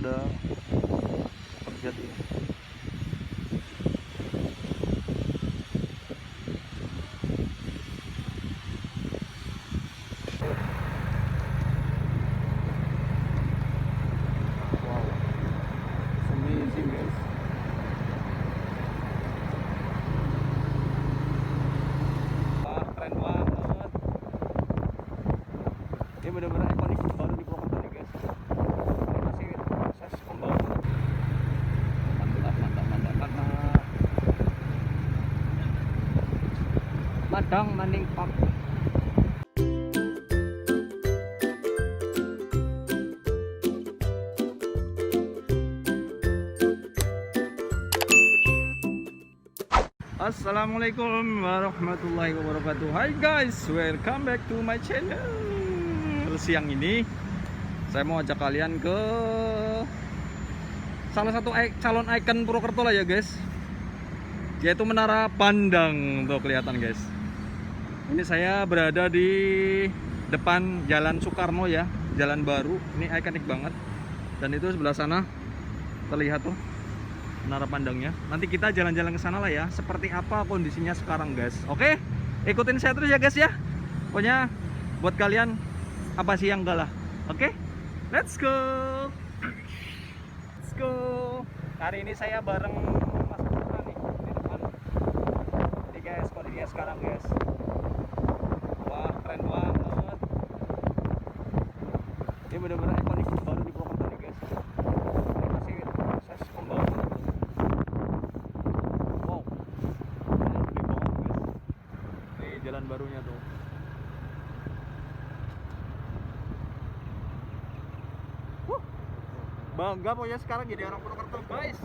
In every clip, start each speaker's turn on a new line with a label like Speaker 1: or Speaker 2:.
Speaker 1: pada kerja tuh. Wow, amazing guys. Wah, keren banget. Ini benar-benar ikonik baru di Purwokerto nih guys. Ini masih proses pembangunan. Mantap, mantap, mantap, mantap. Madang Maning Park. Assalamualaikum warahmatullahi wabarakatuh. Hai guys, welcome back to my channel. Siang ini saya mau ajak kalian ke salah satu calon ikon Purwokerto lah ya guys, yaitu Menara Pandang. Tuh kelihatan guys. Ini saya berada di depan Jalan Soekarno ya, jalan baru. Ini ikonik banget. Dan itu sebelah sana terlihat tuh Menara Pandangnya. Nanti kita jalan-jalan ke sana lah ya. Seperti apa kondisinya sekarang guys. Oke, ikutin saya terus ya guys ya. Pokoknya buat kalian apa sih yang enggak lah. Oke, let's go. Let's go. Hari ini saya bareng Mas Putra nih di depan. Ini guys kondisinya sekarang guys. Wah, keren banget. Ini benar-benar ikonik baru di Purwokerto nih guys. Ini masih proses pembangunan. Wow, ini gede banget guys. Ini jalan barunya tuh. Bangga pokoknya sekarang jadi orang Purwokerto guys.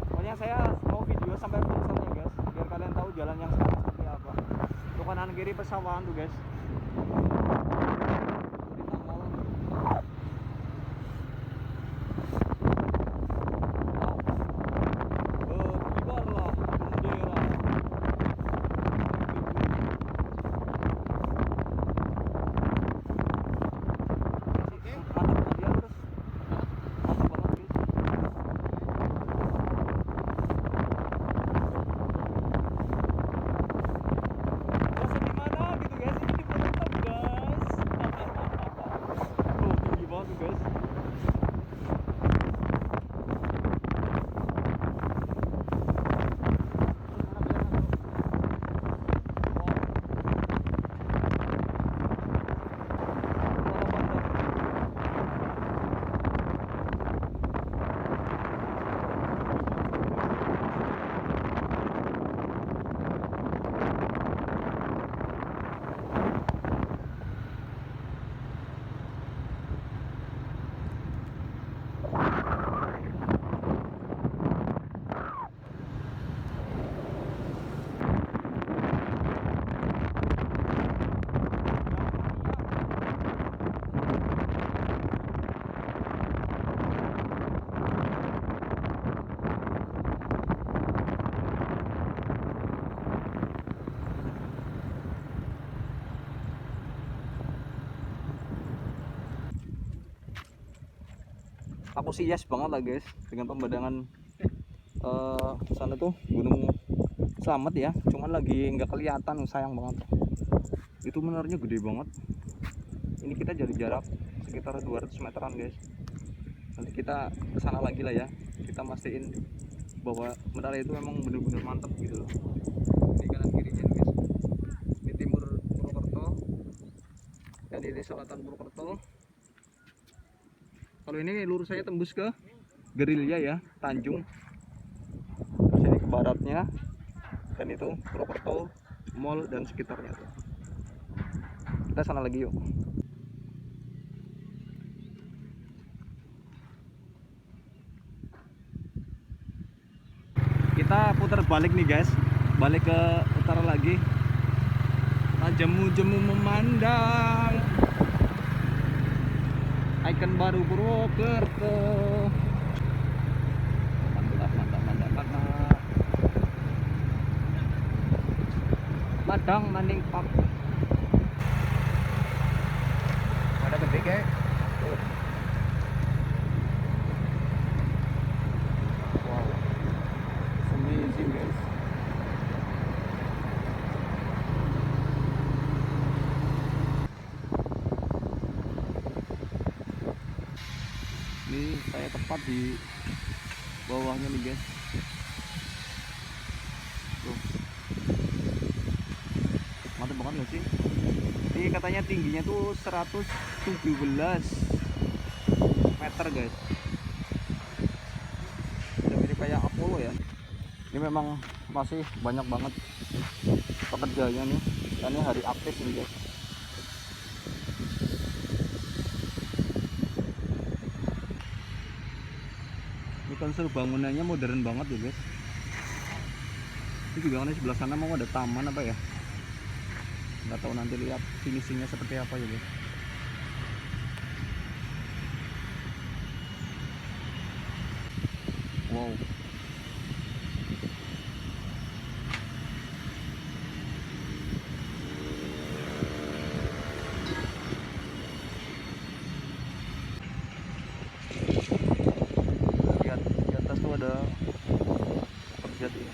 Speaker 1: Pokoknya saya mau video sampai selesai guys, biar kalian tahu jalan yang sekarang seperti apa. Tuh kanan kiri pesawahan tuh guys. Aku sih yes banget lah guys dengan pemandangan sana tuh Gunung Slamet ya, cuman lagi nggak kelihatan, sayang banget. Itu menaranya gede banget. Ini kita jadi jarak sekitar 200 meteran guys. Nanti kita kesana lagi lah ya, kita mastiin bahwa menara itu memang bener-bener mantap gitu loh. Ini kanan kirinya guys, ini timur Purwokerto dan ini selatan Purwokerto. Kalau ini lurus saya tembus ke Gerilya ya, Tanjung. Terus ini ke baratnya, dan itu Purwokerto Mall dan sekitarnya tuh. Kita sana lagi yuk. Kita putar balik nih guys, balik ke utara lagi. Jemu-jemu memandang ikon baru Purwokerto. Mantap, mantap, mantap, mantap. Madang Maning Park.
Speaker 2: Ada gede kayak
Speaker 1: Ini saya tepat di bawahnya nih guys. Tuh. Mantap banget gak sih? Ini katanya tingginya tuh 117 meter guys. Udah mirip kayak Apollo ya. Ini memang masih banyak banget pekerjanya nih. Ini hari aktif nih guys. Ini konstruk bangunannya modern banget ya guys. Ini juga kan sebelah sana mau ada taman apa ya? Nggak tahu, nanti lihat finishingnya seperti apa ya guys. Wow. Lihat di atas tuh ada pekerja tuh.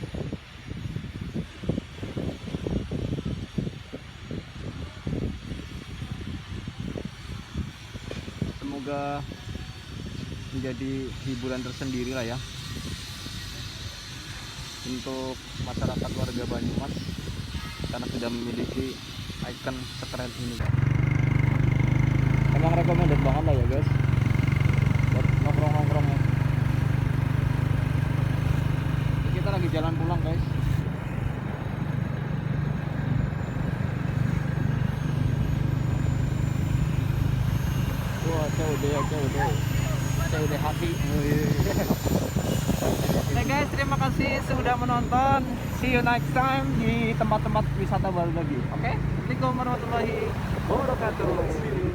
Speaker 1: Semoga menjadi hiburan tersendiri lah ya untuk masyarakat warga Banyumas, karena sudah memiliki ikon sekeren ini. Emang recommended banget lah ya guys buat nongkrong-nongkrong ya. Ini kita lagi jalan pulang guys. Wah, saya udah happy. Oke guys, terima kasih sudah menonton. See you next time di tempat-tempat wisata baru lagi. Oke? Assalamualaikum warahmatullahi wabarakatuh.